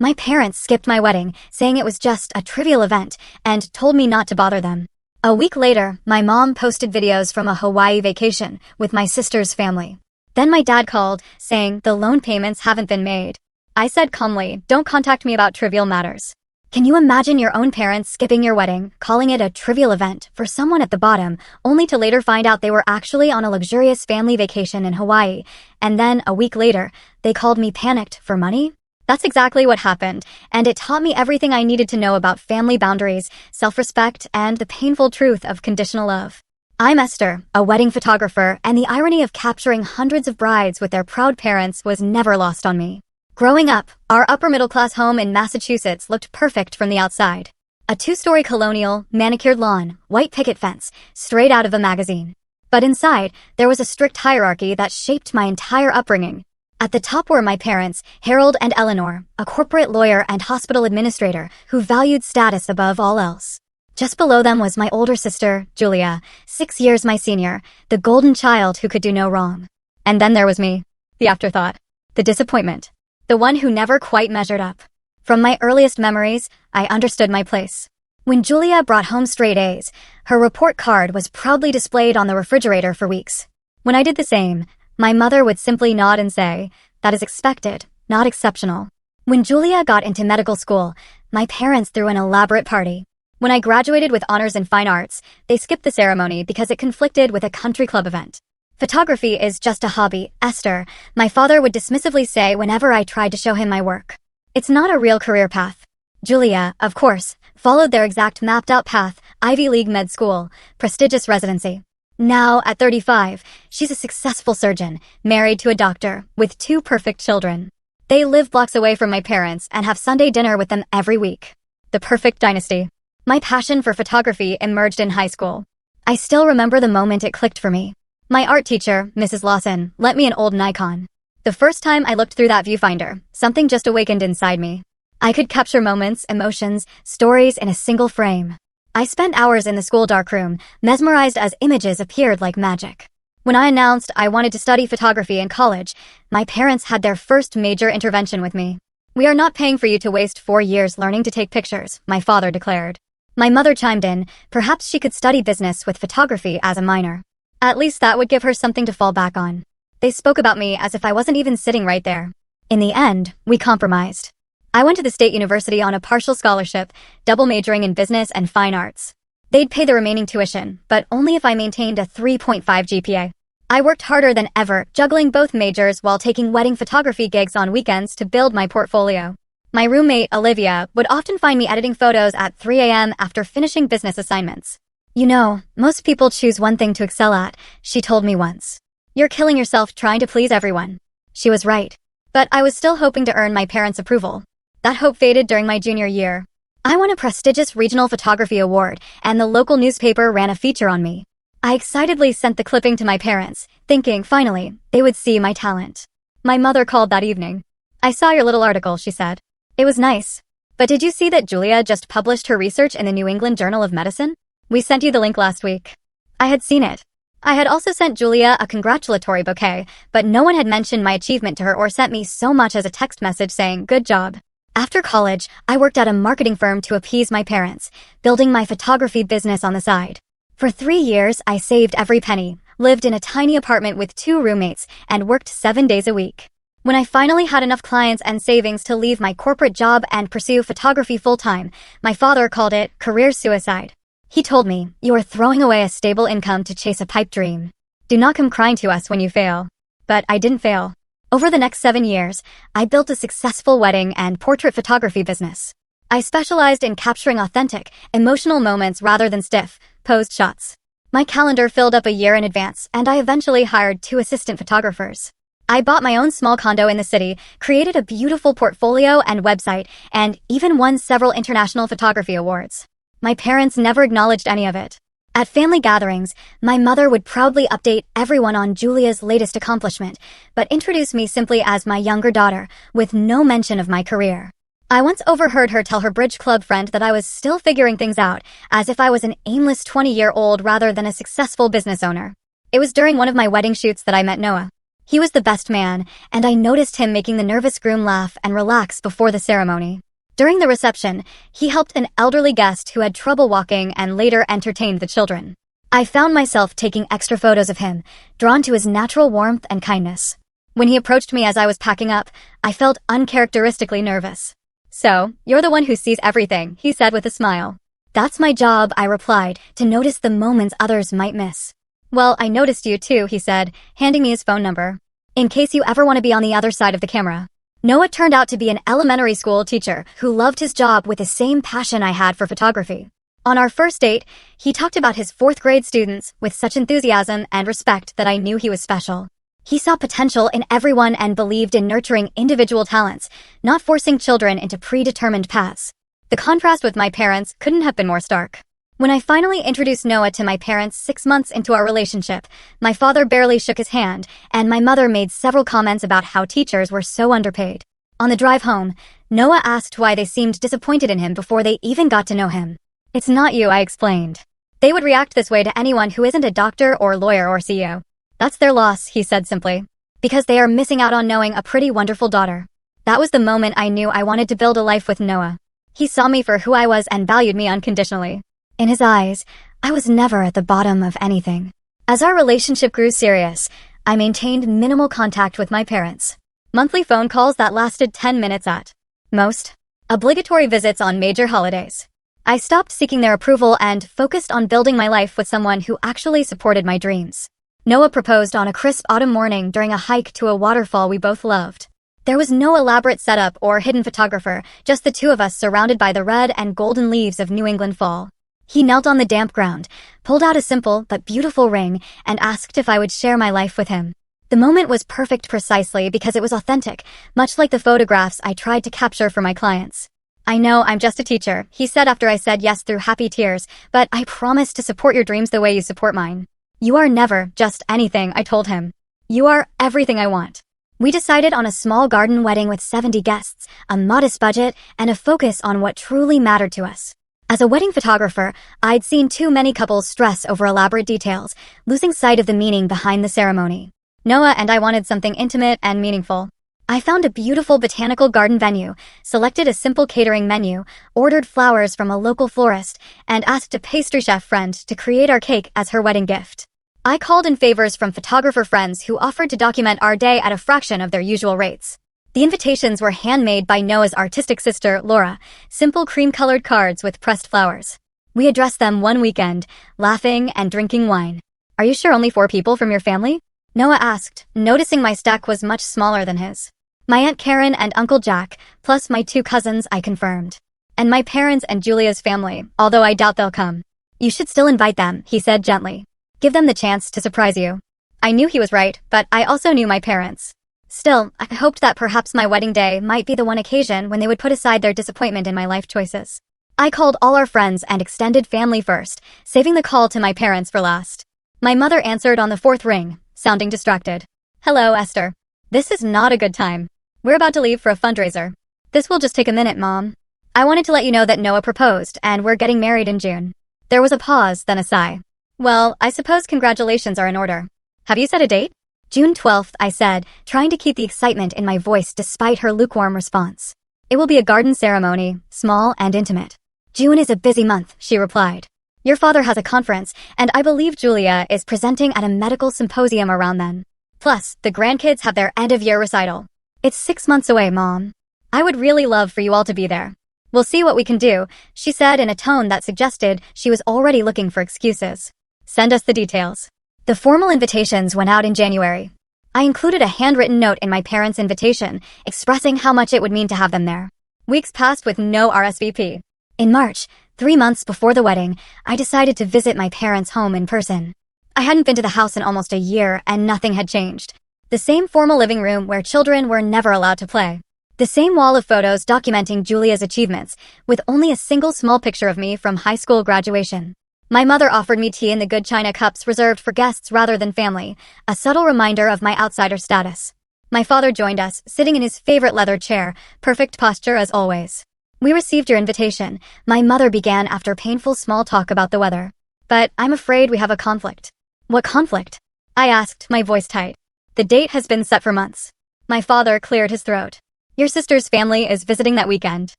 My parents skipped my wedding, saying it was just a trivial event, and told me not to bother them. A week later, my mom posted videos from a Hawaii vacation with my sister's family. Then my dad called, saying the loan payments haven't been made. I said calmly, "Don't contact me about trivial matters." Can you imagine your own parents skipping your wedding, calling it a trivial event for someone at the bottom, only to later find out they were actually on a luxurious family vacation in Hawaii, and then a week later, they called me panicked for money? That's exactly what happened, and it taught me everything I needed to know about family boundaries, self-respect, and the painful truth of conditional love. I'm Esther, a wedding photographer, and the irony of capturing hundreds of brides with their proud parents was never lost on me. Growing up, our upper-middle-class home in Massachusetts looked perfect from the outside. A two-story colonial, manicured lawn, white picket fence, straight out of a magazine. But inside, there was a strict hierarchy that shaped my entire upbringing. At the top were my parents, Harold and Eleanor, a corporate lawyer and hospital administrator who valued status above all else. Just below them was my older sister, Julia, 6 years my senior, the golden child who could do no wrong. And then there was me, the afterthought, the disappointment. The one who never quite measured up. From my earliest memories, I understood my place. When Julia brought home straight A's, her report card was proudly displayed on the refrigerator for weeks. When I did the same, my mother would simply nod and say, "That is expected, not exceptional." When Julia got into medical school, my parents threw an elaborate party. When I graduated with honors in fine arts, they skipped the ceremony because it conflicted with a country club event. "Photography is just a hobby, Esther," my father would dismissively say whenever I tried to show him my work. "It's not a real career path." Julia, of course, followed their exact mapped-out path, Ivy League med school, prestigious residency. Now, at 35, she's a successful surgeon, married to a doctor, with 2 perfect children. They live blocks away from my parents and have Sunday dinner with them every week. The perfect dynasty. My passion for photography emerged in high school. I still remember the moment it clicked for me. My art teacher, Mrs. Lawson, lent me an old Nikon. The first time I looked through that viewfinder, something just awakened inside me. I could capture moments, emotions, stories in a single frame. I spent hours in the school darkroom, mesmerized as images appeared like magic. When I announced I wanted to study photography in college, my parents had their first major intervention with me. "We are not paying for you to waste 4 years learning to take pictures," my father declared. My mother chimed in, perhaps she could study business with photography as a minor. At least that would give her something to fall back on. They spoke about me as if I wasn't even sitting right there. In the end, we compromised. I went to the state university on a partial scholarship, double majoring in business and fine arts. They'd pay the remaining tuition, but only if I maintained a 3.5 GPA. I worked harder than ever, juggling both majors while taking wedding photography gigs on weekends to build my portfolio. My roommate, Olivia, would often find me editing photos at 3 a.m. after finishing business assignments. "You know, most people choose one thing to excel at," she told me once. "You're killing yourself trying to please everyone." She was right. But I was still hoping to earn my parents' approval. That hope faded during my junior year. I won a prestigious regional photography award, and the local newspaper ran a feature on me. I excitedly sent the clipping to my parents, thinking, finally, they would see my talent. My mother called that evening. "I saw your little article," she said. "It was nice. But did you see that Julia just published her research in the New England Journal of Medicine? We sent you the link last week." I had seen it. I had also sent Julia a congratulatory bouquet, but no one had mentioned my achievement to her or sent me so much as a text message saying, "Good job." After college, I worked at a marketing firm to appease my parents, building my photography business on the side. For 3 years, I saved every penny, lived in a tiny apartment with 2 roommates, and worked 7 days a week. When I finally had enough clients and savings to leave my corporate job and pursue photography full-time, my father called it career suicide. He told me, "You are throwing away a stable income to chase a pipe dream. Do not come crying to us when you fail." But I didn't fail. Over the next 7 years, I built a successful wedding and portrait photography business. I specialized in capturing authentic, emotional moments rather than stiff, posed shots. My calendar filled up a year in advance, and I eventually hired 2 assistant photographers. I bought my own small condo in the city, created a beautiful portfolio and website, and even won several international photography awards. My parents never acknowledged any of it. At family gatherings, my mother would proudly update everyone on Julia's latest accomplishment, but introduce me simply as my younger daughter, with no mention of my career. I once overheard her tell her bridge club friend that I was still figuring things out, as if I was an aimless 20-year-old rather than a successful business owner. It was during one of my wedding shoots that I met Noah. He was the best man, and I noticed him making the nervous groom laugh and relax before the ceremony. During the reception, he helped an elderly guest who had trouble walking and later entertained the children. I found myself taking extra photos of him, drawn to his natural warmth and kindness. When he approached me as I was packing up, I felt uncharacteristically nervous. "So, you're the one who sees everything," he said with a smile. "That's my job," I replied, "to notice the moments others might miss." "Well, I noticed you too," he said, handing me his phone number. "In case you ever want to be on the other side of the camera." Noah turned out to be an elementary school teacher who loved his job with the same passion I had for photography. On our first date, he talked about his fourth-grade students with such enthusiasm and respect that I knew he was special. He saw potential in everyone and believed in nurturing individual talents, not forcing children into predetermined paths. The contrast with my parents couldn't have been more stark. When I finally introduced Noah to my parents 6 months into our relationship, my father barely shook his hand, and my mother made several comments about how teachers were so underpaid. On the drive home, Noah asked why they seemed disappointed in him before they even got to know him. "It's not you," I explained. "They would react this way to anyone who isn't a doctor or lawyer or CEO. That's their loss," he said simply. "Because they are missing out on knowing a pretty wonderful daughter." That was the moment I knew I wanted to build a life with Noah. He saw me for who I was and valued me unconditionally. In his eyes, I was never at the bottom of anything. As our relationship grew serious, I maintained minimal contact with my parents. Monthly phone calls that lasted 10 minutes at most. Obligatory visits on major holidays. I stopped seeking their approval and focused on building my life with someone who actually supported my dreams. Noah proposed on a crisp autumn morning during a hike to a waterfall we both loved. There was no elaborate setup or hidden photographer, just the two of us surrounded by the red and golden leaves of New England fall. He knelt on the damp ground, pulled out a simple but beautiful ring, and asked if I would share my life with him. The moment was perfect precisely because it was authentic, much like the photographs I tried to capture for my clients. "I know I'm just a teacher," he said after I said yes through happy tears, "but I promise to support your dreams the way you support mine." "You are never just anything," I told him. "You are everything I want." We decided on a small garden wedding with 70 guests, a modest budget, and a focus on what truly mattered to us. As a wedding photographer, I'd seen too many couples stress over elaborate details, losing sight of the meaning behind the ceremony. Noah and I wanted something intimate and meaningful. I found a beautiful botanical garden venue, selected a simple catering menu, ordered flowers from a local florist, and asked a pastry chef friend to create our cake as her wedding gift. I called in favors from photographer friends who offered to document our day at a fraction of their usual rates. The invitations were handmade by Noah's artistic sister, Laura, simple cream-colored cards with pressed flowers. We addressed them one weekend, laughing and drinking wine. "Are you sure only 4 people from your family?" Noah asked, noticing my stack was much smaller than his. "My Aunt Karen and Uncle Jack, plus my 2 cousins," I confirmed. "And my parents and Julia's family, although I doubt they'll come." "You should still invite them," he said gently. "Give them the chance to surprise you." I knew he was right, but I also knew my parents. Still, I hoped that perhaps my wedding day might be the one occasion when they would put aside their disappointment in my life choices. I called all our friends and extended family first, saving the call to my parents for last. My mother answered on the 4th ring, sounding distracted. "Hello, Esther. This is not a good time. We're about to leave for a fundraiser. This will just take a minute, Mom. I wanted to let you know that Noah proposed, and we're getting married in June." There was a pause, then a sigh. "Well, I suppose congratulations are in order. Have you set a date?" "June 12th, I said, trying to keep the excitement in my voice despite her lukewarm response. "It will be a garden ceremony, small and intimate." "June is a busy month," she replied. "Your father has a conference, and I believe Julia is presenting at a medical symposium around then. Plus, the grandkids have their end-of-year recital. It's 6 months away, Mom. I would really love for you all to be there." "We'll see what we can do," she said in a tone that suggested she was already looking for excuses. "Send us the details." The formal invitations went out in January. I included a handwritten note in my parents' invitation, expressing how much it would mean to have them there. Weeks passed with no RSVP. In March, 3 months before the wedding, I decided to visit my parents' home in person. I hadn't been to the house in almost a year, and nothing had changed. The same formal living room where children were never allowed to play. The same wall of photos documenting Julia's achievements, with only a single small picture of me from high school graduation. My mother offered me tea in the good china cups reserved for guests rather than family, a subtle reminder of my outsider status. My father joined us, sitting in his favorite leather chair, perfect posture as always. "We received your invitation," my mother began after painful small talk about the weather. "But I'm afraid we have a conflict." "What conflict?" I asked, my voice tight. The date has been set for months. My father cleared his throat. Your sister's family is visiting that weekend.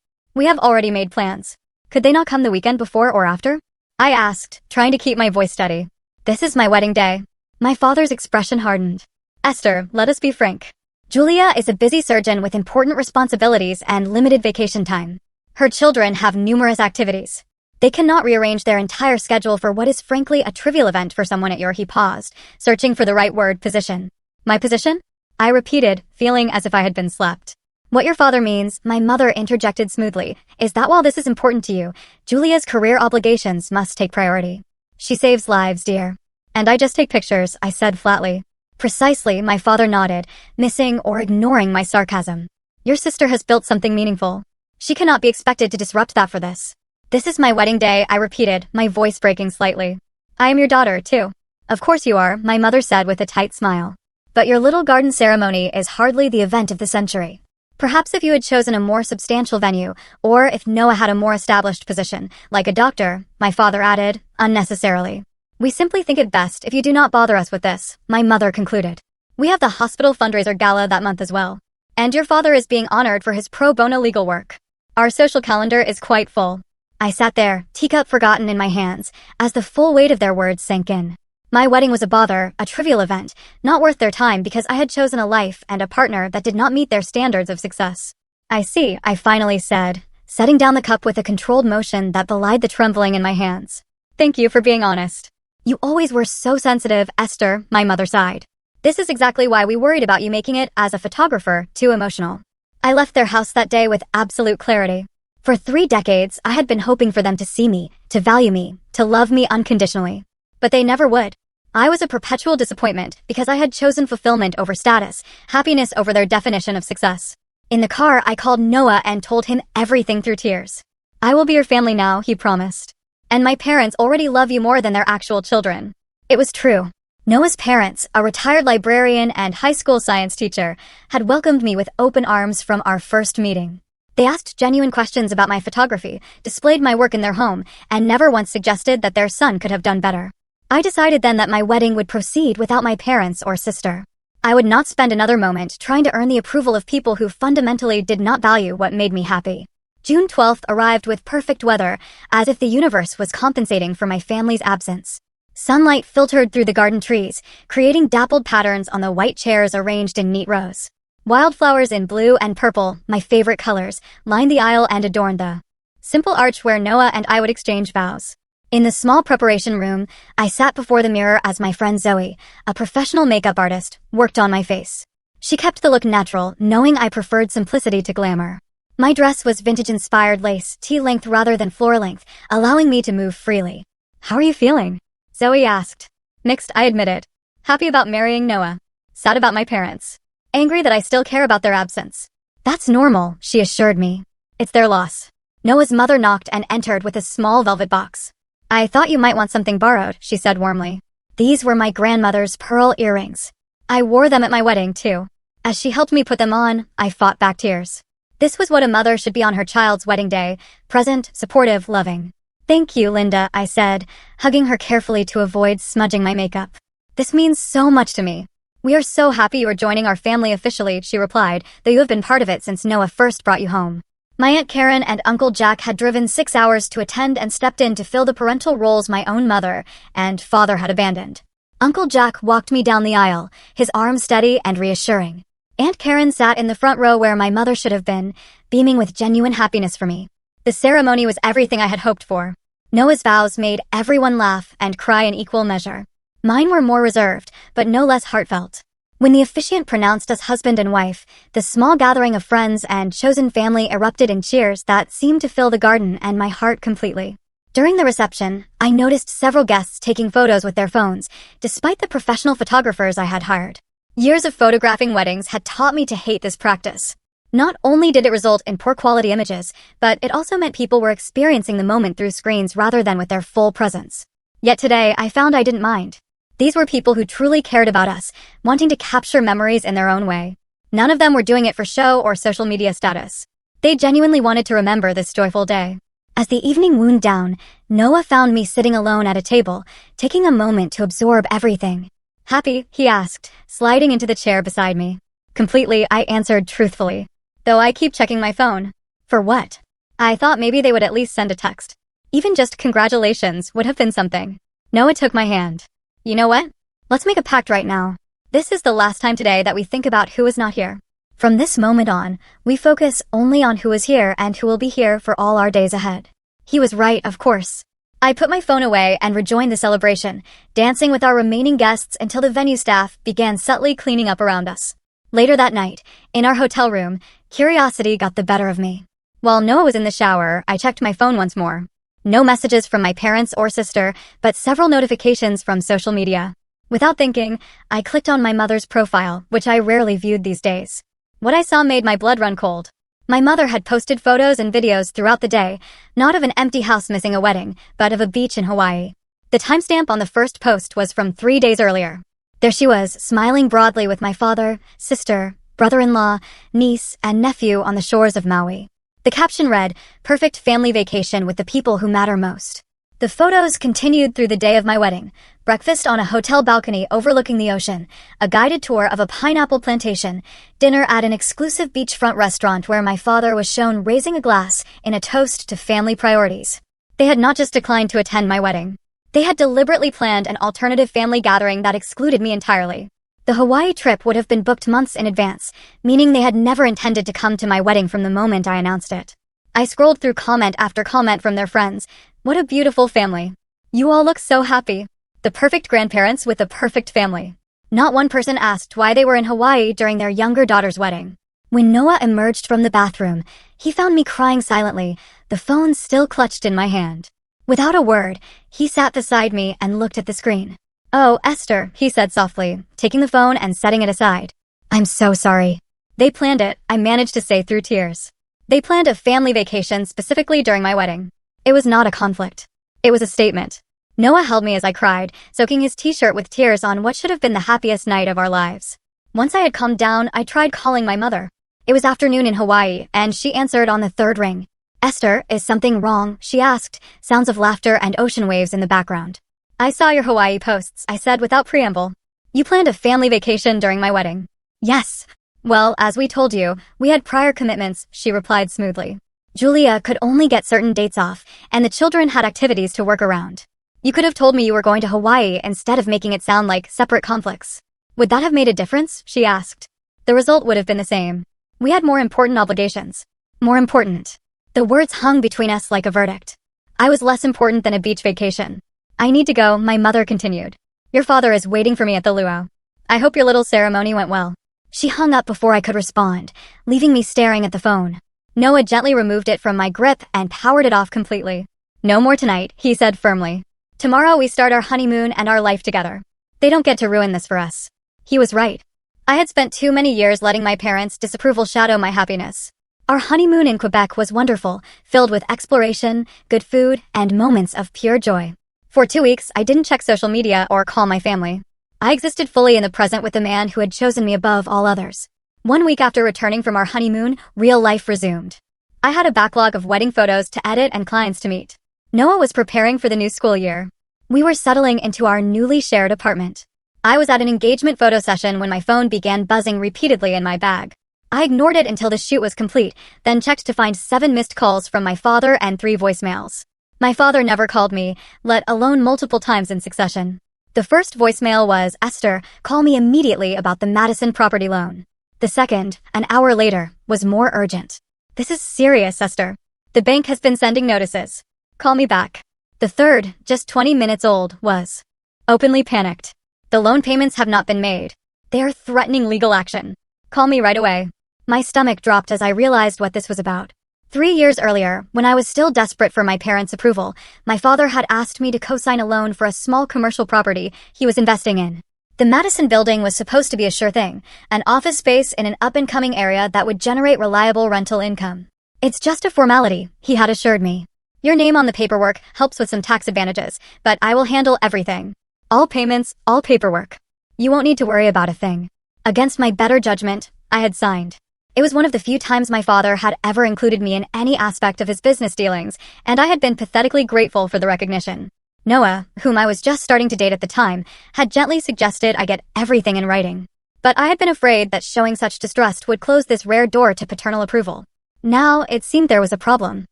We have already made plans. Could they not come the weekend before or after? I asked, trying to keep my voice steady. This is my wedding day. My father's expression hardened. Esther, let us be frank. Julia is a busy surgeon with important responsibilities and limited vacation time. Her children have numerous activities. They cannot rearrange their entire schedule for what is frankly a trivial event for someone at your— He paused, searching for the right word— position. My position? I repeated, feeling as if I had been slept. What your father means, my mother interjected smoothly, is that while this is important to you, Julia's career obligations must take priority. She saves lives, dear. And I just take pictures, I said flatly. Precisely, my father nodded, missing or ignoring my sarcasm. Your sister has built something meaningful. She cannot be expected to disrupt that for this. This is my wedding day, I repeated, my voice breaking slightly. I am your daughter, too. Of course you are, my mother said with a tight smile. But your little garden ceremony is hardly the event of the century. Perhaps if you had chosen a more substantial venue, or if Noah had a more established position, like a doctor, my father added, unnecessarily. We simply think it best if you do not bother us with this, my mother concluded. We have the hospital fundraiser gala that month as well. And your father is being honored for his pro bono legal work. Our social calendar is quite full. I sat there, teacup forgotten in my hands, as the full weight of their words sank in. My wedding was a bother, a trivial event, not worth their time because I had chosen a life and a partner that did not meet their standards of success. I see, I finally said, setting down the cup with a controlled motion that belied the trembling in my hands. Thank you for being honest. You always were so sensitive, Esther, my mother sighed. This is exactly why we worried about you making it, as a photographer, too emotional. I left their house that day with absolute clarity. For 3 decades, I had been hoping for them to see me, to value me, to love me unconditionally. But they never would. I was a perpetual disappointment because I had chosen fulfillment over status, happiness over their definition of success. In the car, I called Noah and told him everything through tears. I will be your family now, he promised. And my parents already love you more than their actual children. It was true. Noah's parents, a retired librarian and high school science teacher, had welcomed me with open arms from our first meeting. They asked genuine questions about my photography, displayed my work in their home, and never once suggested that their son could have done better. I decided then that my wedding would proceed without my parents or sister. I would not spend another moment trying to earn the approval of people who fundamentally did not value what made me happy. June 12th arrived with perfect weather, as if the universe was compensating for my family's absence. Sunlight filtered through the garden trees, creating dappled patterns on the white chairs arranged in neat rows. Wildflowers in blue and purple, my favorite colors, lined the aisle and adorned the simple arch where Noah and I would exchange vows. In the small preparation room, I sat before the mirror as my friend Zoe, a professional makeup artist, worked on my face. She kept the look natural, knowing I preferred simplicity to glamour. My dress was vintage-inspired lace, tea-length rather than floor-length, allowing me to move freely. How are you feeling? Zoe asked. Mixed, I admitted. Happy about marrying Noah. Sad about my parents. Angry that I still care about their absence. That's normal, she assured me. It's their loss. Noah's mother knocked and entered with a small velvet box. I thought you might want something borrowed, she said warmly. These were my grandmother's pearl earrings. I wore them at my wedding, too. As she helped me put them on, I fought back tears. This was what a mother should be on her child's wedding day, present, supportive, loving. Thank you, Linda, I said, hugging her carefully to avoid smudging my makeup. This means so much to me. We are so happy you are joining our family officially, she replied, though you have been part of it since Noah first brought you home. My Aunt Karen and Uncle Jack had driven 6 hours to attend and stepped in to fill the parental roles my own mother and father had abandoned. Uncle Jack walked me down the aisle, his arm steady and reassuring. Aunt Karen sat in the front row where my mother should have been, beaming with genuine happiness for me. The ceremony was everything I had hoped for. Noah's vows made everyone laugh and cry in equal measure. Mine were more reserved, but no less heartfelt. When the officiant pronounced us husband and wife, the small gathering of friends and chosen family erupted in cheers that seemed to fill the garden and my heart completely. During the reception, I noticed several guests taking photos with their phones, despite the professional photographers I had hired. Years of photographing weddings had taught me to hate this practice. Not only did it result in poor quality images, but it also meant people were experiencing the moment through screens rather than with their full presence. Yet today, I found I didn't mind. These were people who truly cared about us, wanting to capture memories in their own way. None of them were doing it for show or social media status. They genuinely wanted to remember this joyful day. As the evening wound down, Noah found me sitting alone at a table, taking a moment to absorb everything. Happy, he asked, sliding into the chair beside me. Completely, I answered truthfully. Though I keep checking my phone. For what? I thought maybe they would at least send a text. Even just congratulations would have been something. Noah took my hand. You know what? Let's make a pact right now. This is the last time today that we think about who is not here. From this moment on, we focus only on who is here and who will be here for all our days ahead. He was right, of course. I put my phone away and rejoined the celebration, dancing with our remaining guests until the venue staff began subtly cleaning up around us. Later that night, in our hotel room, curiosity got the better of me. While Noah was in the shower, I checked my phone once more. No messages from my parents or sister, but several notifications from social media. Without thinking, I clicked on my mother's profile, which I rarely viewed these days. What I saw made my blood run cold. My mother had posted photos and videos throughout the day, not of an empty house missing a wedding, but of a beach in Hawaii. The timestamp on the first post was from 3 days earlier. There she was, smiling broadly with my father, sister, brother-in-law, niece, and nephew on the shores of Maui. The caption read, "Perfect family vacation with the people who matter most." The photos continued through the day of my wedding. Breakfast on a hotel balcony overlooking the ocean, a guided tour of a pineapple plantation, dinner at an exclusive beachfront restaurant where my father was shown raising a glass in a toast to family priorities. They had not just declined to attend my wedding. They had deliberately planned an alternative family gathering that excluded me entirely. The Hawaii trip would have been booked months in advance, meaning they had never intended to come to my wedding from the moment I announced it. I scrolled through comment after comment from their friends. What a beautiful family. You all look so happy. The perfect grandparents with the perfect family. Not one person asked why they were in Hawaii during their younger daughter's wedding. When Noah emerged from the bathroom, he found me crying silently, the phone still clutched in my hand. Without a word, he sat beside me and looked at the screen. "Oh, Esther," he said softly, taking the phone and setting it aside. "I'm so sorry." They planned it, I managed to say through tears. They planned a family vacation specifically during my wedding. It was not a conflict. It was a statement. Noah held me as I cried, soaking his t-shirt with tears on what should have been the happiest night of our lives. Once I had calmed down, I tried calling my mother. It was afternoon in Hawaii, and she answered on the third ring. "Esther, is something wrong?" she asked, sounds of laughter and ocean waves in the background. "I saw your Hawaii posts," I said without preamble. "You planned a family vacation during my wedding." "Yes." "Well, as we told you, we had prior commitments," she replied smoothly. "Julia could only get certain dates off, and the children had activities to work around. You could have told me you were going to Hawaii instead of making it sound like separate conflicts." "Would that have made a difference?" she asked. "The result would have been the same. We had more important obligations." More important. The words hung between us like a verdict. I was less important than a beach vacation. "I need to go," my mother continued. "Your father is waiting for me at the luau. I hope your little ceremony went well." She hung up before I could respond, leaving me staring at the phone. Noah gently removed it from my grip and powered it off completely. "No more tonight," he said firmly. "Tomorrow we start our honeymoon and our life together. They don't get to ruin this for us." He was right. I had spent too many years letting my parents' disapproval shadow my happiness. Our honeymoon in Quebec was wonderful, filled with exploration, good food, and moments of pure joy. For 2 weeks, I didn't check social media or call my family. I existed fully in the present with the man who had chosen me above all others. 1 week after returning from our honeymoon, real life resumed. I had a backlog of wedding photos to edit and clients to meet. Noah was preparing for the new school year. We were settling into our newly shared apartment. I was at an engagement photo session when my phone began buzzing repeatedly in my bag. I ignored it until the shoot was complete, then checked to find 7 missed calls from my father and 3 voicemails. My father never called me, let alone multiple times in succession. The first voicemail was, "Esther, call me immediately about the Madison property loan." The second, an hour later, was more urgent. "This is serious, Esther. The bank has been sending notices. Call me back." The third, just 20 minutes old, was, "Openly panicked. The loan payments have not been made. They are threatening legal action. Call me right away." My stomach dropped as I realized what this was about. 3 years earlier, when I was still desperate for my parents' approval, my father had asked me to co-sign a loan for a small commercial property he was investing in. The Madison building was supposed to be a sure thing, an office space in an up-and-coming area that would generate reliable rental income. "It's just a formality," he had assured me. "Your name on the paperwork helps with some tax advantages, but I will handle everything. All payments, all paperwork. You won't need to worry about a thing." Against my better judgment, I had signed. It was one of the few times my father had ever included me in any aspect of his business dealings, and I had been pathetically grateful for the recognition. Noah, whom I was just starting to date at the time, had gently suggested I get everything in writing. But I had been afraid that showing such distrust would close this rare door to paternal approval. Now, it seemed there was a problem.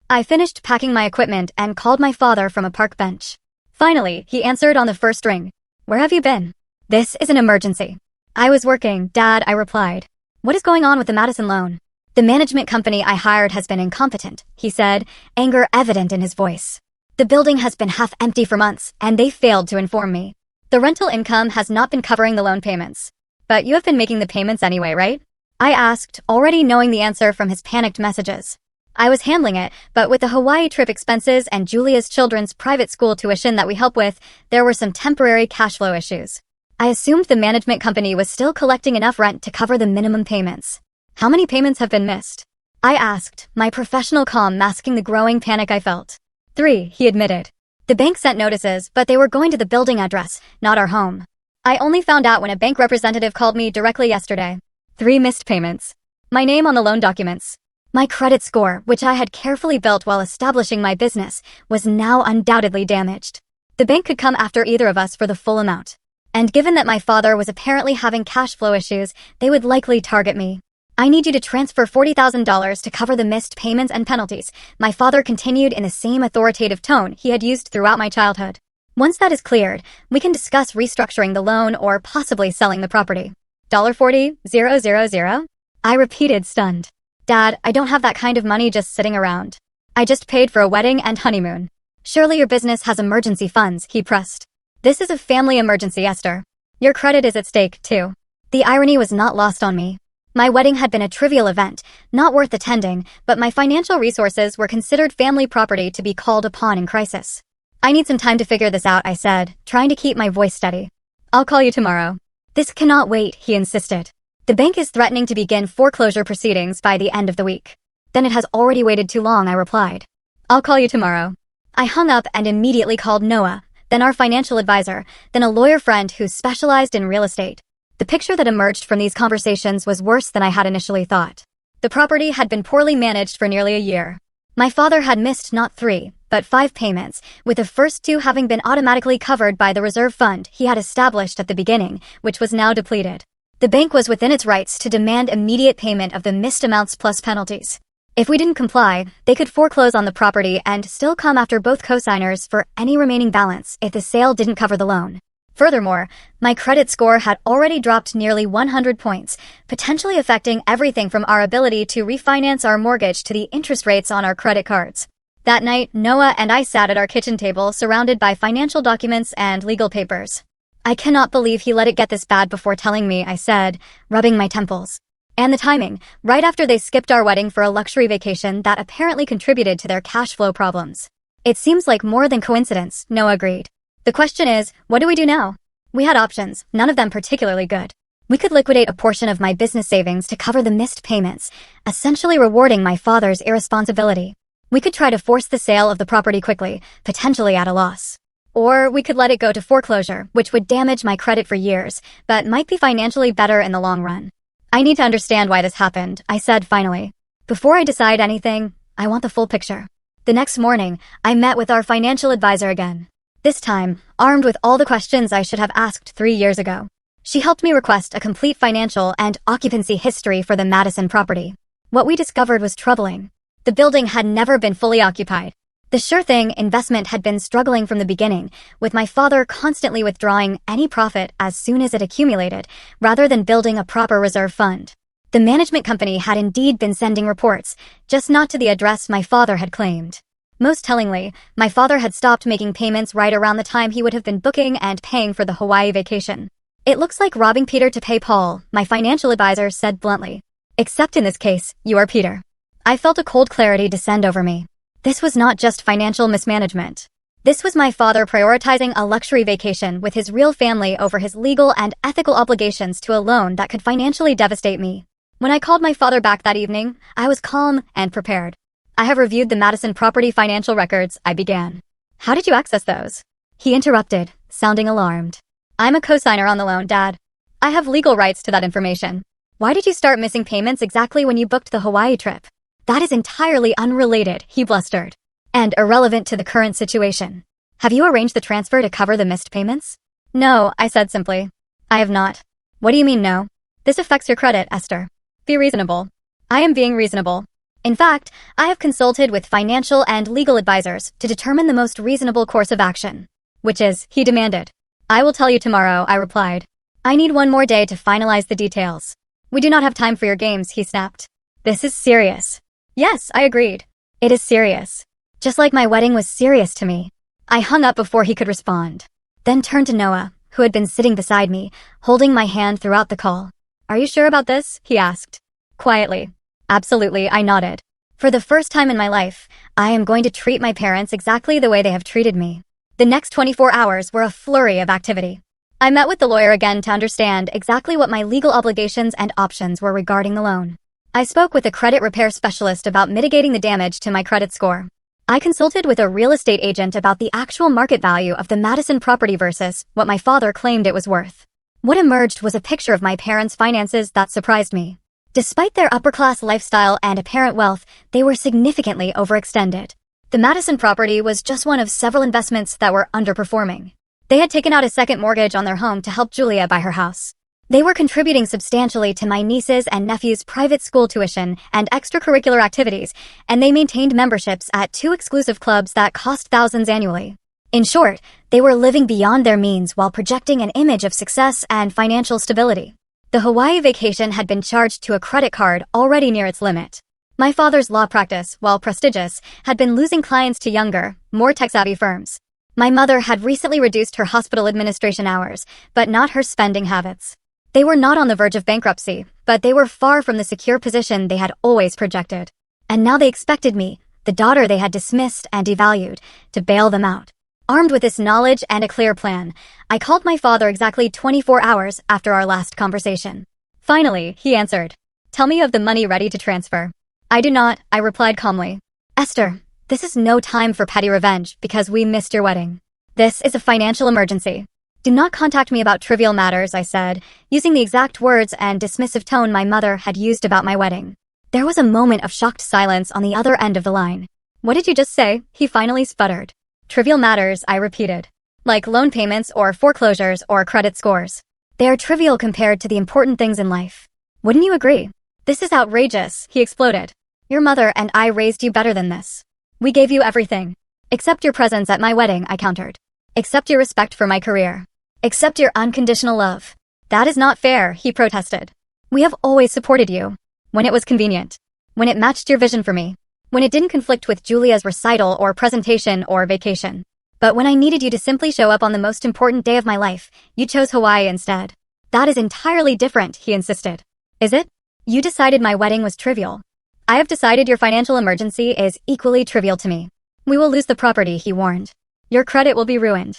I finished packing my equipment and called my father from a park bench. Finally, he answered on the first ring. "Where have you been?" "This is an emergency." "I was working, Dad," I replied. "What is going on with the Madison loan?" "The management company I hired has been incompetent," he said, anger evident in his voice. "The building has been half empty for months, and they failed to inform me. The rental income has not been covering the loan payments." "But you have been making the payments anyway, right?" I asked, already knowing the answer from his panicked messages. "I was handling it, but with the Hawaii trip expenses and Julia's children's private school tuition that we help with, there were some temporary cash flow issues. I assumed the management company was still collecting enough rent to cover the minimum payments." "How many payments have been missed?" I asked, my professional calm masking the growing panic I felt. "3, he admitted. "The bank sent notices, but they were going to the building address, not our home. I only found out when a bank representative called me directly yesterday." 3 missed payments. My name on the loan documents. My credit score, which I had carefully built while establishing my business, was now undoubtedly damaged. The bank could come after either of us for the full amount. And given that my father was apparently having cash flow issues, they would likely target me. "I need you to transfer $40,000 to cover the missed payments and penalties," my father continued in the same authoritative tone he had used throughout my childhood. "Once that is cleared, we can discuss restructuring the loan or possibly selling the property." $40,000? I repeated, stunned. "Dad, I don't have that kind of money just sitting around. I just paid for a wedding and honeymoon." "Surely your business has emergency funds," he pressed. "This is a family emergency, Esther. Your credit is at stake, too." The irony was not lost on me. My wedding had been a trivial event, not worth attending, but my financial resources were considered family property to be called upon in crisis. "I need some time to figure this out," I said, trying to keep my voice steady. "I'll call you tomorrow." "This cannot wait," he insisted. "The bank is threatening to begin foreclosure proceedings by the end of the week." "Then it has already waited too long," I replied. "I'll call you tomorrow." I hung up and immediately called Noah, then our financial advisor, then a lawyer friend who specialized in real estate. The picture that emerged from these conversations was worse than I had initially thought. The property had been poorly managed for nearly a year. My father had missed not 3, but 5 payments, with the first 2 having been automatically covered by the reserve fund he had established at the beginning, which was now depleted. The bank was within its rights to demand immediate payment of the missed amounts plus penalties. If we didn't comply, they could foreclose on the property and still come after both co-signers for any remaining balance if the sale didn't cover the loan. Furthermore, my credit score had already dropped nearly 100 points, potentially affecting everything from our ability to refinance our mortgage to the interest rates on our credit cards. That night, Noah and I sat at our kitchen table surrounded by financial documents and legal papers. "I cannot believe he let it get this bad before telling me," I said, rubbing my temples. "And the timing, right after they skipped our wedding for a luxury vacation that apparently contributed to their cash flow problems." "It seems like more than coincidence," Noah agreed. "The question is, what do we do now?" We had options, none of them particularly good. We could liquidate a portion of my business savings to cover the missed payments, essentially rewarding my father's irresponsibility. We could try to force the sale of the property quickly, potentially at a loss. Or we could let it go to foreclosure, which would damage my credit for years, but might be financially better in the long run. "I need to understand why this happened," I said finally. "Before I decide anything, I want the full picture." The next morning, I met with our financial advisor again. This time, armed with all the questions I should have asked 3 years ago. She helped me request a complete financial and occupancy history for the Madison property. What we discovered was troubling. The building had never been fully occupied. The sure thing investment had been struggling from the beginning, with my father constantly withdrawing any profit as soon as it accumulated, rather than building a proper reserve fund. The management company had indeed been sending reports, just not to the address my father had claimed. Most tellingly, my father had stopped making payments right around the time he would have been booking and paying for the Hawaii vacation. "It looks like robbing Peter to pay Paul," my financial advisor said bluntly. "Except in this case, you are Peter." I felt a cold clarity descend over me. This was not just financial mismanagement. This was my father prioritizing a luxury vacation with his real family over his legal and ethical obligations to a loan that could financially devastate me. When I called my father back that evening, I was calm and prepared. "I have reviewed the Madison property financial records," I began. "How did you access those?" He interrupted, sounding alarmed. "I'm a co-signer on the loan, Dad. I have legal rights to that information. Why did you start missing payments exactly when you booked the Hawaii trip?" "That is entirely unrelated," he blustered, "and irrelevant to the current situation. Have you arranged the transfer to cover the missed payments? No, I said simply. I have not. What do you mean no? This affects your credit, Esther. Be reasonable. I am being reasonable. In fact, I have consulted with financial and legal advisors to determine the most reasonable course of action. Which is, he demanded. I will tell you tomorrow, I replied. I need one more day to finalize the details. We do not have time for your games, he snapped. This is serious. Yes, I agreed. It is serious. Just like my wedding was serious to me. I hung up before he could respond. Then turned to Noah, who had been sitting beside me, holding my hand throughout the call. Are you sure about this? He asked. Quietly. Absolutely, I nodded. For the first time in my life, I am going to treat my parents exactly the way they have treated me. The next 24 hours were a flurry of activity. I met with the lawyer again to understand exactly what my legal obligations and options were regarding the loan. I spoke with a credit repair specialist about mitigating the damage to my credit score. I consulted with a real estate agent about the actual market value of the Madison property versus what my father claimed it was worth. What emerged was a picture of my parents' finances that surprised me. Despite their upper-class lifestyle and apparent wealth, they were significantly overextended. The Madison property was just one of several investments that were underperforming. They had taken out a second mortgage on their home to help Julia buy her house. They were contributing substantially to my nieces and nephews' private school tuition and extracurricular activities, and they maintained memberships at 2 exclusive clubs that cost thousands annually. In short, they were living beyond their means while projecting an image of success and financial stability. The Hawaii vacation had been charged to a credit card already near its limit. My father's law practice, while prestigious, had been losing clients to younger, more tech-savvy firms. My mother had recently reduced her hospital administration hours, but not her spending habits. They were not on the verge of bankruptcy, but they were far from the secure position they had always projected. And now they expected me, the daughter they had dismissed and devalued, to bail them out. Armed with this knowledge and a clear plan, I called my father exactly 24 hours after our last conversation. Finally, he answered. Tell me you have the money ready to transfer. I do not, I replied calmly. Esther, this is no time for petty revenge because we missed your wedding. This is a financial emergency. Do not contact me about trivial matters, I said, using the exact words and dismissive tone my mother had used about my wedding. There was a moment of shocked silence on the other end of the line. What did you just say? He finally sputtered. Trivial matters, I repeated. Like loan payments or foreclosures or credit scores. They are trivial compared to the important things in life. Wouldn't you agree? This is outrageous, he exploded. Your mother and I raised you better than this. We gave you everything. Except your presence at my wedding, I countered. Except your respect for my career. Except your unconditional love. That is not fair, he protested. We have always supported you. When it was convenient. When it matched your vision for me. When it didn't conflict with Julia's recital or presentation or vacation. But when I needed you to simply show up on the most important day of my life, you chose Hawaii instead. That is entirely different, he insisted. Is it? You decided my wedding was trivial. I have decided your financial emergency is equally trivial to me. We will lose the property, he warned. Your credit will be ruined.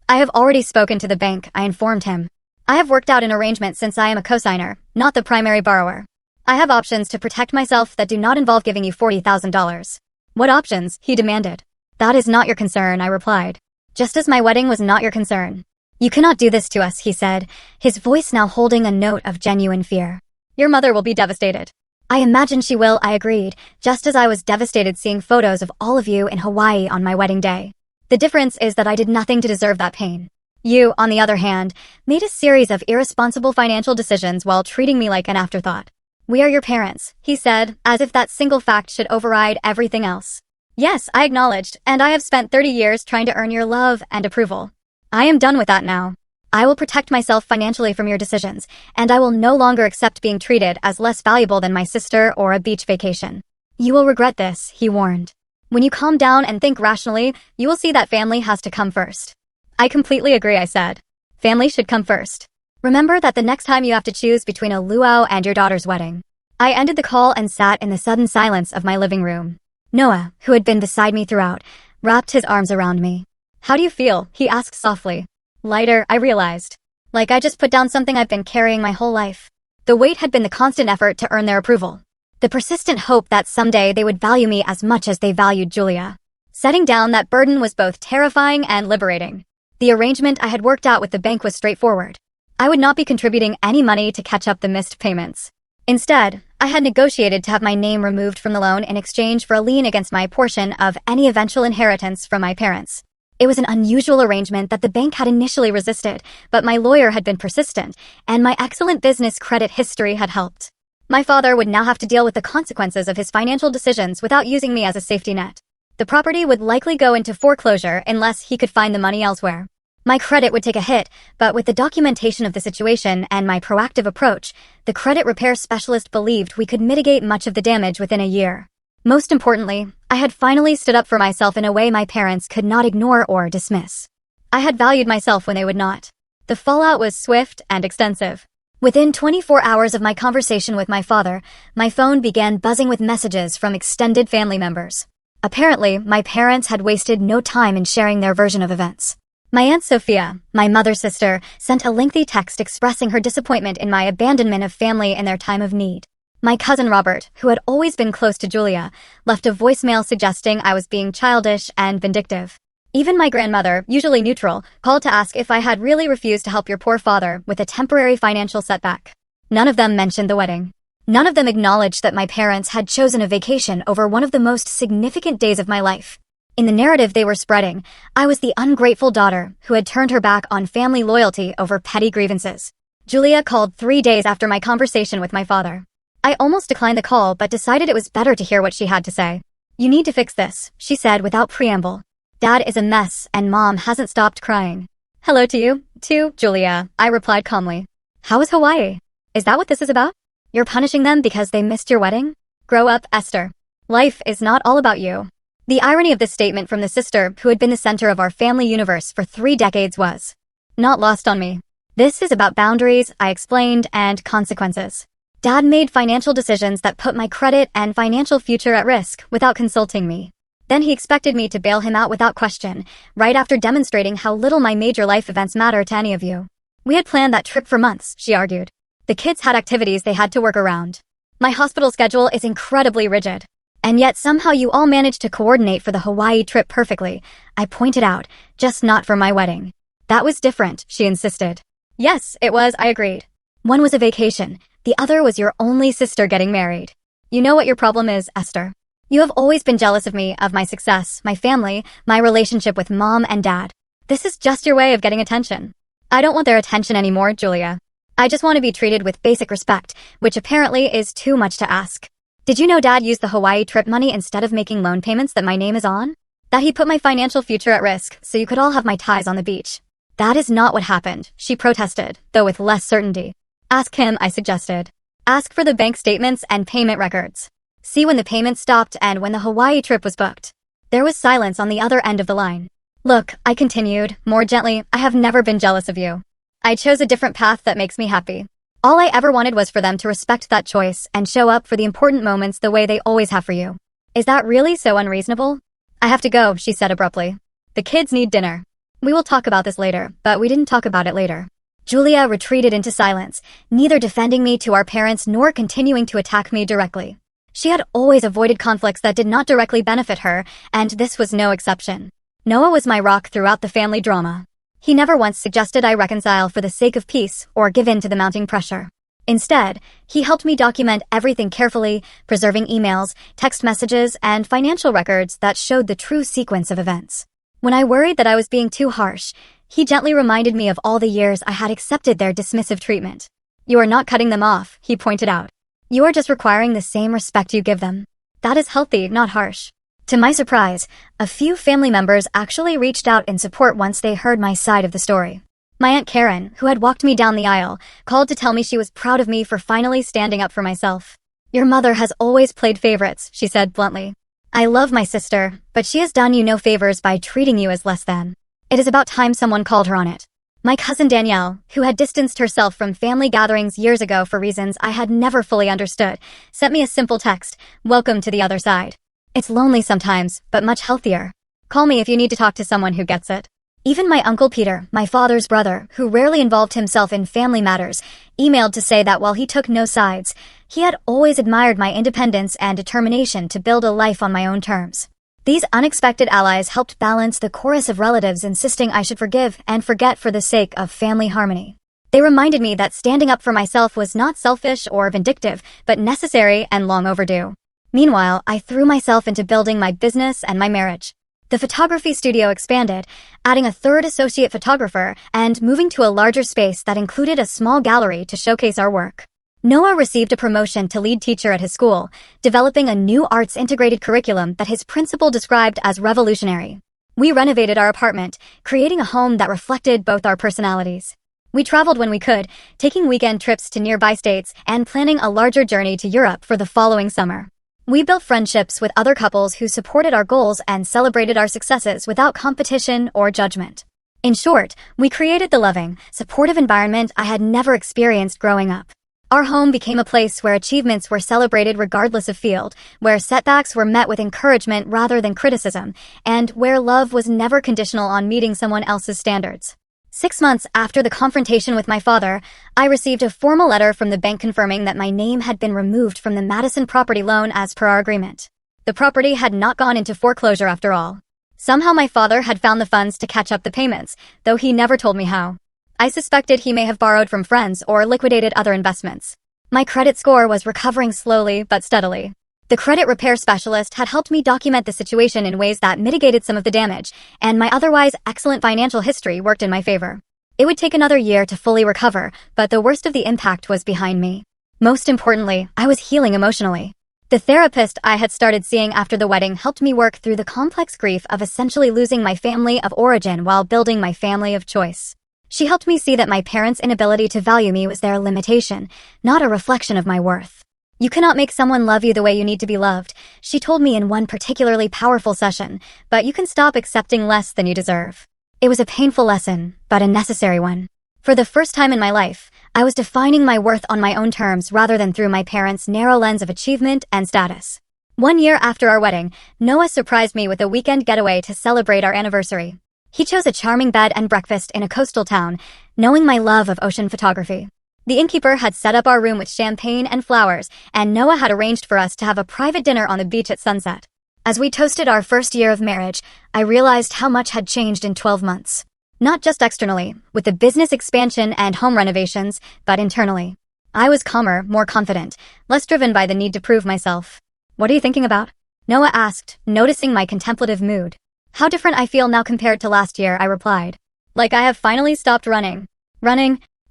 I have already spoken to the bank, I informed him. I have worked out an arrangement since I am a cosigner, not the primary borrower. I have options to protect myself that do not involve giving you $40,000. What options? He demanded. That is not your concern, I replied. Just as my wedding was not your concern. You cannot do this to us, he said, his voice now holding a note of genuine fear. Your mother will be devastated. I imagine she will, I agreed, just as I was devastated seeing photos of all of you in Hawaii on my wedding day. The difference is that I did nothing to deserve that pain. You, on the other hand, made a series of irresponsible financial decisions while treating me like an afterthought. We are your parents, he said, as if that single fact should override everything else. Yes, I acknowledged, and I have spent 30 years trying to earn your love and approval. I am done with that now. I will protect myself financially from your decisions, and I will no longer accept being treated as less valuable than my sister or a beach vacation. You will regret this, he warned. When you calm down and think rationally, you will see that family has to come first. I completely agree, I said. Family should come first. Remember that the next time you have to choose between a luau and your daughter's wedding. I ended the call and sat in the sudden silence of my living room. Noah, who had been beside me throughout, wrapped his arms around me. How do you feel? He asked softly. Lighter, I realized. Like I just put down something I've been carrying my whole life. The weight had been the constant effort to earn their approval. The persistent hope that someday they would value me as much as they valued Julia. Setting down that burden was both terrifying and liberating. The arrangement I had worked out with the bank was straightforward. I would not be contributing any money to catch up the missed payments. Instead, I had negotiated to have my name removed from the loan in exchange for a lien against my portion of any eventual inheritance from my parents. It was an unusual arrangement that the bank had initially resisted, but my lawyer had been persistent, and my excellent business credit history had helped. My father would now have to deal with the consequences of his financial decisions without using me as a safety net. The property would likely go into foreclosure unless he could find the money elsewhere. My credit would take a hit, but with the documentation of the situation and my proactive approach, the credit repair specialist believed we could mitigate much of the damage within a year. Most importantly, I had finally stood up for myself in a way my parents could not ignore or dismiss. I had valued myself when they would not. The fallout was swift and extensive. Within 24 hours of my conversation with my father, my phone began buzzing with messages from extended family members. Apparently, my parents had wasted no time in sharing their version of events. My Aunt Sophia, my mother's sister, sent a lengthy text expressing her disappointment in my abandonment of family in their time of need. My cousin Robert, who had always been close to Julia, left a voicemail suggesting I was being childish and vindictive. Even my grandmother, usually neutral, called to ask if I had really refused to help your poor father with a temporary financial setback. None of them mentioned the wedding. None of them acknowledged that my parents had chosen a vacation over one of the most significant days of my life. In the narrative they were spreading, I was the ungrateful daughter who had turned her back on family loyalty over petty grievances. Julia called 3 days after my conversation with my father. I almost declined the call but decided it was better to hear what she had to say. "You need to fix this," she said without preamble. "Dad is a mess and Mom hasn't stopped crying." "Hello to you, too, Julia," I replied calmly. "How is Hawaii? Is that what this is about? You're punishing them because they missed your wedding? Grow up, Esther. Life is not all about you." The irony of this statement from the sister who had been the center of our family universe for 3 decades was not lost on me. "This is about boundaries," I explained, "and consequences. Dad made financial decisions that put my credit and financial future at risk without consulting me. Then he expected me to bail him out without question, right after demonstrating how little my major life events matter to any of you. We had planned that trip for months," she argued. "The kids had activities they had to work around. My hospital schedule is incredibly rigid. And yet somehow you all managed to coordinate for the Hawaii trip perfectly," I pointed out, "just not for my wedding." "That was different," she insisted. "Yes, it was," I agreed. "One was a vacation. The other was your only sister getting married. You know what your problem is, Esther. You have always been jealous of me, of my success, my family, my relationship with Mom and Dad. This is just your way of getting attention." "I don't want their attention anymore, Julia. I just want to be treated with basic respect, which apparently is too much to ask. Did you know Dad used the Hawaii trip money instead of making loan payments that my name is on? That he put my financial future at risk so you could all have my ties on the beach?" "That is not what happened," she protested, though with less certainty. "Ask him," I suggested. "Ask for the bank statements and payment records. See when the payments stopped and when the Hawaii trip was booked." There was silence on the other end of the line. "Look," I continued, more gently, "I have never been jealous of you. I chose a different path that makes me happy. All I ever wanted was for them to respect that choice and show up for the important moments the way they always have for you. Is that really so unreasonable?" "I have to go," she said abruptly. "The kids need dinner. We will talk about this later," but we didn't talk about it later. Julia retreated into silence, neither defending me to our parents nor continuing to attack me directly. She had always avoided conflicts that did not directly benefit her, and this was no exception. Noah was my rock throughout the family drama. He never once suggested I reconcile for the sake of peace or give in to the mounting pressure. Instead, he helped me document everything carefully, preserving emails, text messages, and financial records that showed the true sequence of events. When I worried that I was being too harsh, he gently reminded me of all the years I had accepted their dismissive treatment. "You are not cutting them off," he pointed out. "You are just requiring the same respect you give them. That is healthy, not harsh." To my surprise, a few family members actually reached out in support once they heard my side of the story. My Aunt Karen, who had walked me down the aisle, called to tell me she was proud of me for finally standing up for myself. "Your mother has always played favorites," she said bluntly. "I love my sister, but she has done you no favors by treating you as less than. It is about time someone called her on it." My cousin Danielle, who had distanced herself from family gatherings years ago for reasons I had never fully understood, sent me a simple text, "Welcome to the other side. It's lonely sometimes, but much healthier. Call me if you need to talk to someone who gets it." Even my Uncle Peter, my father's brother, who rarely involved himself in family matters, emailed to say that while he took no sides, he had always admired my independence and determination to build a life on my own terms. These unexpected allies helped balance the chorus of relatives insisting I should forgive and forget for the sake of family harmony. They reminded me that standing up for myself was not selfish or vindictive, but necessary and long overdue. Meanwhile, I threw myself into building my business and my marriage. The photography studio expanded, adding a third associate photographer and moving to a larger space that included a small gallery to showcase our work. Noah received a promotion to lead teacher at his school, developing a new arts-integrated curriculum that his principal described as revolutionary. We renovated our apartment, creating a home that reflected both our personalities. We traveled when we could, taking weekend trips to nearby states and planning a larger journey to Europe for the following summer. We built friendships with other couples who supported our goals and celebrated our successes without competition or judgment. In short, we created the loving, supportive environment I had never experienced growing up. Our home became a place where achievements were celebrated regardless of field, where setbacks were met with encouragement rather than criticism, and where love was never conditional on meeting someone else's standards. 6 months after the confrontation with my father, I received a formal letter from the bank confirming that my name had been removed from the Madison property loan as per our agreement. The property had not gone into foreclosure after all. Somehow my father had found the funds to catch up the payments, though he never told me how. I suspected he may have borrowed from friends or liquidated other investments. My credit score was recovering slowly but steadily. The credit repair specialist had helped me document the situation in ways that mitigated some of the damage, and my otherwise excellent financial history worked in my favor. It would take another year to fully recover, but the worst of the impact was behind me. Most importantly, I was healing emotionally. The therapist I had started seeing after the wedding helped me work through the complex grief of essentially losing my family of origin while building my family of choice. She helped me see that my parents' inability to value me was their limitation, not a reflection of my worth. You cannot make someone love you the way you need to be loved, she told me in one particularly powerful session, but you can stop accepting less than you deserve. It was a painful lesson, but a necessary one. For the first time in my life, I was defining my worth on my own terms rather than through my parents' narrow lens of achievement and status. 1 year after our wedding, Noah surprised me with a weekend getaway to celebrate our anniversary. He chose a charming bed and breakfast in a coastal town, knowing my love of ocean photography. The innkeeper had set up our room with champagne and flowers, and Noah had arranged for us to have a private dinner on the beach at sunset. As we toasted our first year of marriage, I realized how much had changed in 12 months. Not just externally, with the business expansion and home renovations, but internally. I was calmer, more confident, less driven by the need to prove myself. "What are you thinking about?" Noah asked, noticing my contemplative mood. "How different I feel now compared to last year," I replied. "Like I have finally stopped running.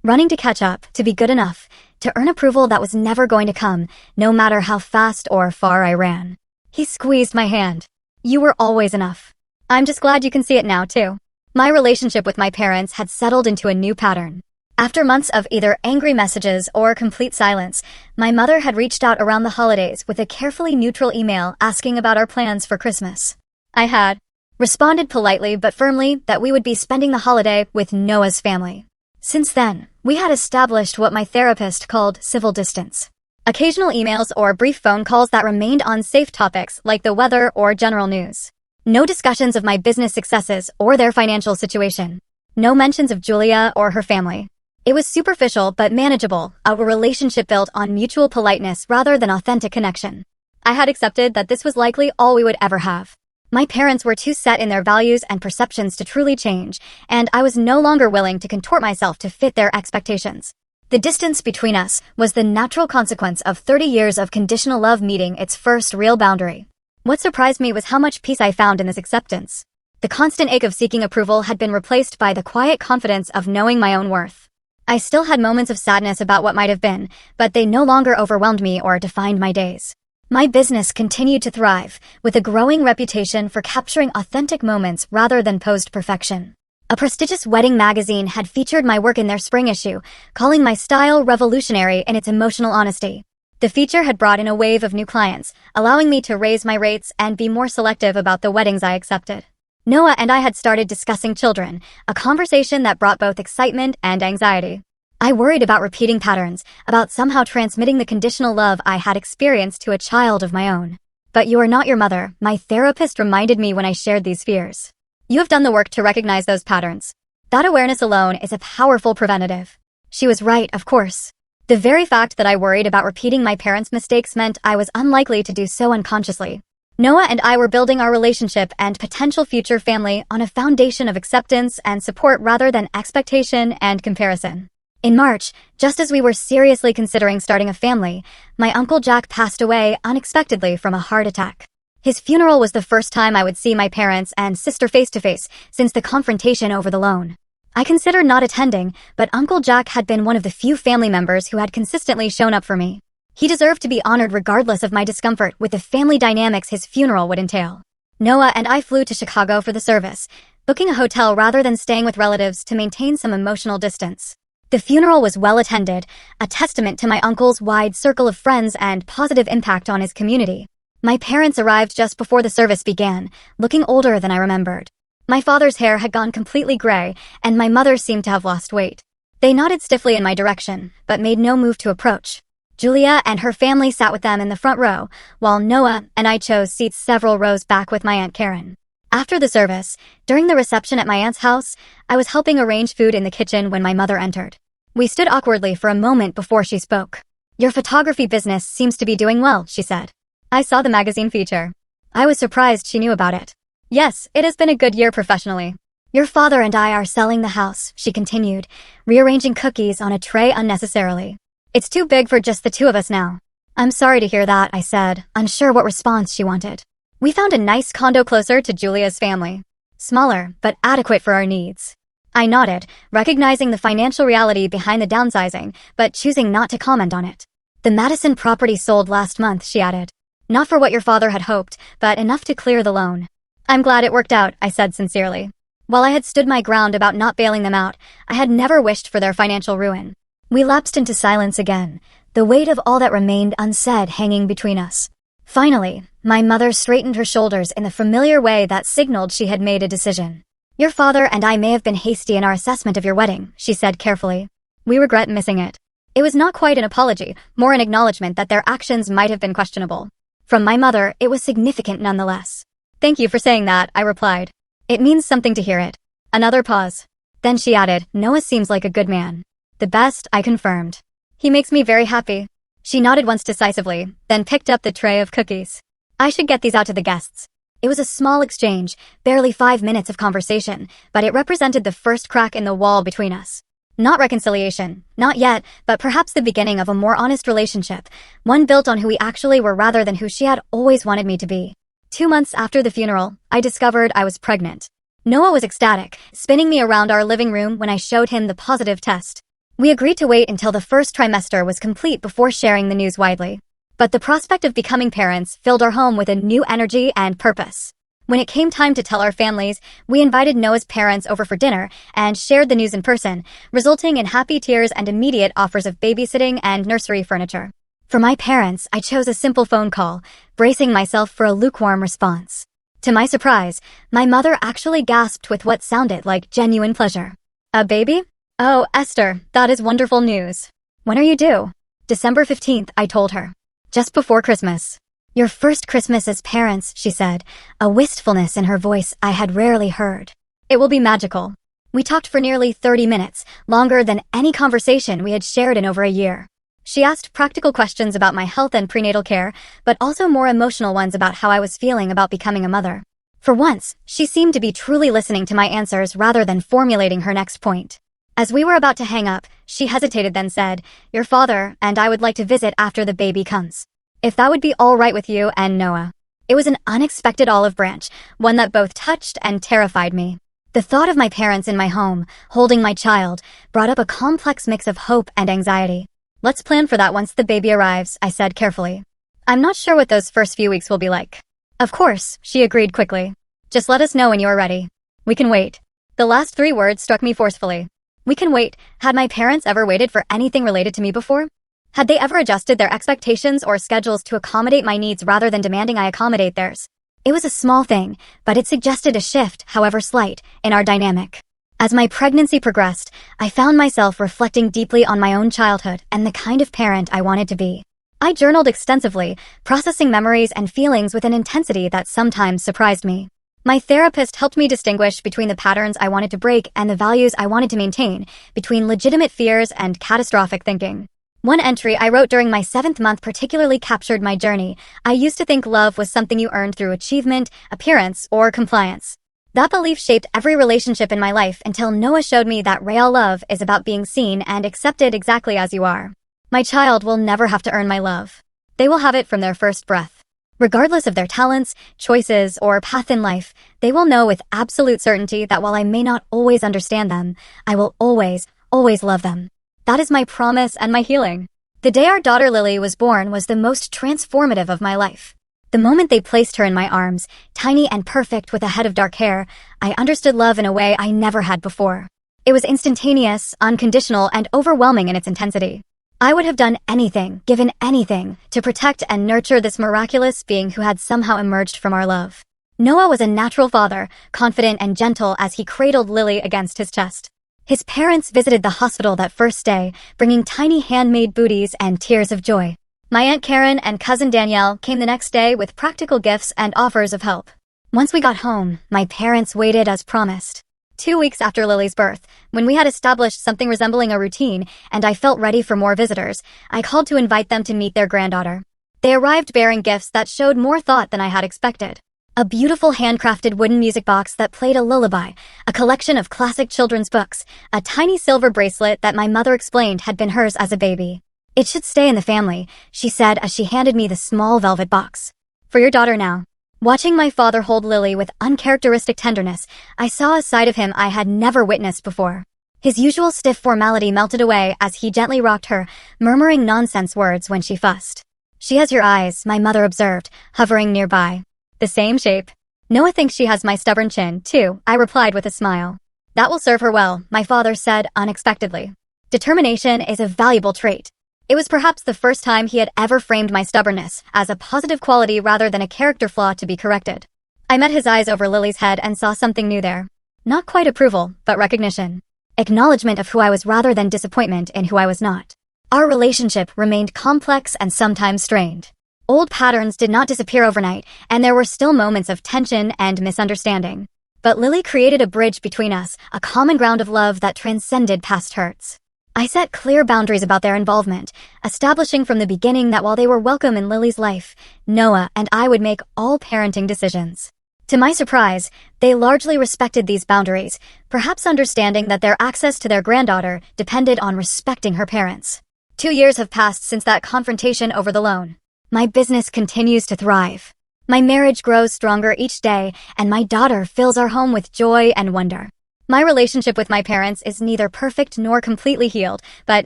Running to catch up, to be good enough, to earn approval that was never going to come, no matter how fast or far I ran." He squeezed my hand. "You were always enough. I'm just glad you can see it now, too." My relationship with my parents had settled into a new pattern. After months of either angry messages or complete silence, my mother had reached out around the holidays with a carefully neutral email asking about our plans for Christmas. I had responded politely but firmly that we would be spending the holiday with Noah's family. Since then, we had established what my therapist called civil distance. Occasional emails or brief phone calls that remained on safe topics like the weather or general news. No discussions of my business successes or their financial situation. No mentions of Julia or her family. It was superficial but manageable, a relationship built on mutual politeness rather than authentic connection. I had accepted that this was likely all we would ever have. My parents were too set in their values and perceptions to truly change, and I was no longer willing to contort myself to fit their expectations. The distance between us was the natural consequence of 30 years of conditional love meeting its first real boundary. What surprised me was how much peace I found in this acceptance. The constant ache of seeking approval had been replaced by the quiet confidence of knowing my own worth. I still had moments of sadness about what might have been, but they no longer overwhelmed me or defined my days. My business continued to thrive, with a growing reputation for capturing authentic moments rather than posed perfection. A prestigious wedding magazine had featured my work in their spring issue, calling my style revolutionary in its emotional honesty. The feature had brought in a wave of new clients, allowing me to raise my rates and be more selective about the weddings I accepted. Noah and I had started discussing children, a conversation that brought both excitement and anxiety. I worried about repeating patterns, about somehow transmitting the conditional love I had experienced to a child of my own. "But you are not your mother," my therapist reminded me when I shared these fears. "You have done the work to recognize those patterns. That awareness alone is a powerful preventative." She was right, of course. The very fact that I worried about repeating my parents' mistakes meant I was unlikely to do so unconsciously. Noah and I were building our relationship and potential future family on a foundation of acceptance and support rather than expectation and comparison. In March, just as we were seriously considering starting a family, my Uncle Jack passed away unexpectedly from a heart attack. His funeral was the first time I would see my parents and sister face to face since the confrontation over the loan. I considered not attending, but Uncle Jack had been one of the few family members who had consistently shown up for me. He deserved to be honored regardless of my discomfort with the family dynamics his funeral would entail. Noah and I flew to Chicago for the service, booking a hotel rather than staying with relatives to maintain some emotional distance. The funeral was well attended, a testament to my uncle's wide circle of friends and positive impact on his community. My parents arrived just before the service began, looking older than I remembered. My father's hair had gone completely gray, and my mother seemed to have lost weight. They nodded stiffly in my direction, but made no move to approach. Julia and her family sat with them in the front row, while Noah and I chose seats several rows back with my Aunt Karen. After the service, during the reception at my aunt's house, I was helping arrange food in the kitchen when my mother entered. We stood awkwardly for a moment before she spoke. "Your photography business seems to be doing well," she said. "I saw the magazine feature." I was surprised she knew about it. "Yes, it has been a good year professionally." "Your father and I are selling the house," she continued, rearranging cookies on a tray unnecessarily. "It's too big for just the two of us now." "I'm sorry to hear that," I said, unsure what response she wanted. We found a nice condo closer to Julia's family. Smaller, but adequate for our needs. I nodded, recognizing the financial reality behind the downsizing, but choosing not to comment on it. "The Madison property sold last month," she added. "Not for what your father had hoped, but enough to clear the loan." "I'm glad it worked out," I said sincerely. While I had stood my ground about not bailing them out, I had never wished for their financial ruin. We lapsed into silence again, the weight of all that remained unsaid hanging between us. Finally, my mother straightened her shoulders in the familiar way that signaled she had made a decision. "Your father and I may have been hasty in our assessment of your wedding," she said carefully. "We regret missing it." It was not quite an apology, more an acknowledgement that their actions might have been questionable. From my mother, it was significant nonetheless. "Thank you for saying that," I replied. "It means something to hear it." Another pause. Then she added, "Noah seems like a good man." "The best," I confirmed. "He makes me very happy." She nodded once decisively, then picked up the tray of cookies. "I should get these out to the guests." It was a small exchange, barely 5 minutes of conversation, but it represented the first crack in the wall between us. Not reconciliation, not yet, but perhaps the beginning of a more honest relationship, one built on who we actually were rather than who she had always wanted me to be. 2 months after the funeral, I discovered I was pregnant. Noah was ecstatic, spinning me around our living room when I showed him the positive test. We agreed to wait until the first trimester was complete before sharing the news widely. But the prospect of becoming parents filled our home with a new energy and purpose. When it came time to tell our families, we invited Noah's parents over for dinner and shared the news in person, resulting in happy tears and immediate offers of babysitting and nursery furniture. For my parents, I chose a simple phone call, bracing myself for a lukewarm response. To my surprise, my mother actually gasped with what sounded like genuine pleasure. "A baby? Oh, Esther, that is wonderful news. When are you due?" "December 15th, I told her. "Just before Christmas." "Your first Christmas as parents," she said, a wistfulness in her voice I had rarely heard. "It will be magical." We talked for nearly 30 minutes, longer than any conversation we had shared in over a year. She asked practical questions about my health and prenatal care, but also more emotional ones about how I was feeling about becoming a mother. For once, she seemed to be truly listening to my answers rather than formulating her next point. As we were about to hang up, she hesitated then said, "Your father and I would like to visit after the baby comes. If that would be all right with you and Noah." It was an unexpected olive branch, one that both touched and terrified me. The thought of my parents in my home, holding my child, brought up a complex mix of hope and anxiety. "Let's plan for that once the baby arrives," I said carefully. "I'm not sure what those first few weeks will be like." "Of course," she agreed quickly. "Just let us know when you are ready. We can wait." The last 3 words struck me forcefully. We can wait. Had my parents ever waited for anything related to me before? Had they ever adjusted their expectations or schedules to accommodate my needs rather than demanding I accommodate theirs? It was a small thing, but it suggested a shift, however slight, in our dynamic. As my pregnancy progressed, I found myself reflecting deeply on my own childhood and the kind of parent I wanted to be. I journaled extensively, processing memories and feelings with an intensity that sometimes surprised me. My therapist helped me distinguish between the patterns I wanted to break and the values I wanted to maintain, between legitimate fears and catastrophic thinking. One entry I wrote during my 7th month particularly captured my journey. "I used to think love was something you earned through achievement, appearance, or compliance. That belief shaped every relationship in my life until Noah showed me that real love is about being seen and accepted exactly as you are. My child will never have to earn my love. They will have it from their first breath." Regardless of their talents, choices, or path in life, they will know with absolute certainty that while I may not always understand them, I will always, always love them. That is my promise and my healing. The day our daughter Lily was born was the most transformative of my life. The moment they placed her in my arms, tiny and perfect with a head of dark hair, I understood love in a way I never had before. It was instantaneous, unconditional, and overwhelming in its intensity. I would have done anything, given anything, to protect and nurture this miraculous being who had somehow emerged from our love. Noah was a natural father, confident and gentle as he cradled Lily against his chest. His parents visited the hospital that first day, bringing tiny handmade booties and tears of joy. My Aunt Karen and cousin Danielle came the next day with practical gifts and offers of help. Once we got home, my parents waited as promised. 2 weeks after Lily's birth, when we had established something resembling a routine and I felt ready for more visitors, I called to invite them to meet their granddaughter. They arrived bearing gifts that showed more thought than I had expected. A beautiful handcrafted wooden music box that played a lullaby, a collection of classic children's books, a tiny silver bracelet that my mother explained had been hers as a baby. "It should stay in the family," she said as she handed me the small velvet box. "For your daughter now." Watching my father hold Lily with uncharacteristic tenderness, I saw a side of him I had never witnessed before. His usual stiff formality melted away as he gently rocked her, murmuring nonsense words when she fussed. "She has your eyes," my mother observed, hovering nearby. "The same shape." "Noah thinks she has my stubborn chin, too," I replied with a smile. "That will serve her well," my father said unexpectedly. "Determination is a valuable trait." It was perhaps the first time he had ever framed my stubbornness as a positive quality rather than a character flaw to be corrected. I met his eyes over Lily's head and saw something new there. Not quite approval, but recognition. Acknowledgement of who I was rather than disappointment in who I was not. Our relationship remained complex and sometimes strained. Old patterns did not disappear overnight, and there were still moments of tension and misunderstanding. But Lily created a bridge between us, a common ground of love that transcended past hurts. I set clear boundaries about their involvement, establishing from the beginning that while they were welcome in Lily's life, Noah and I would make all parenting decisions. To my surprise, they largely respected these boundaries, perhaps understanding that their access to their granddaughter depended on respecting her parents. 2 years have passed since that confrontation over the loan. My business continues to thrive. My marriage grows stronger each day, and my daughter fills our home with joy and wonder. My relationship with my parents is neither perfect nor completely healed, but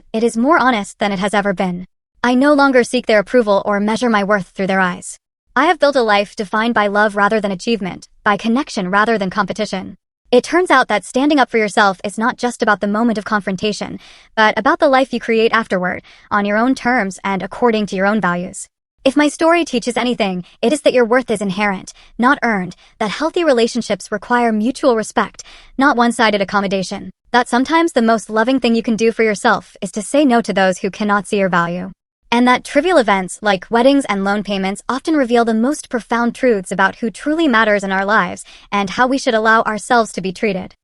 it is more honest than it has ever been. I no longer seek their approval or measure my worth through their eyes. I have built a life defined by love rather than achievement, by connection rather than competition. It turns out that standing up for yourself is not just about the moment of confrontation, but about the life you create afterward, on your own terms and according to your own values. If my story teaches anything, it is that your worth is inherent, not earned, that healthy relationships require mutual respect, not one-sided accommodation, that sometimes the most loving thing you can do for yourself is to say no to those who cannot see your value. And that trivial events like weddings and loan payments often reveal the most profound truths about who truly matters in our lives and how we should allow ourselves to be treated.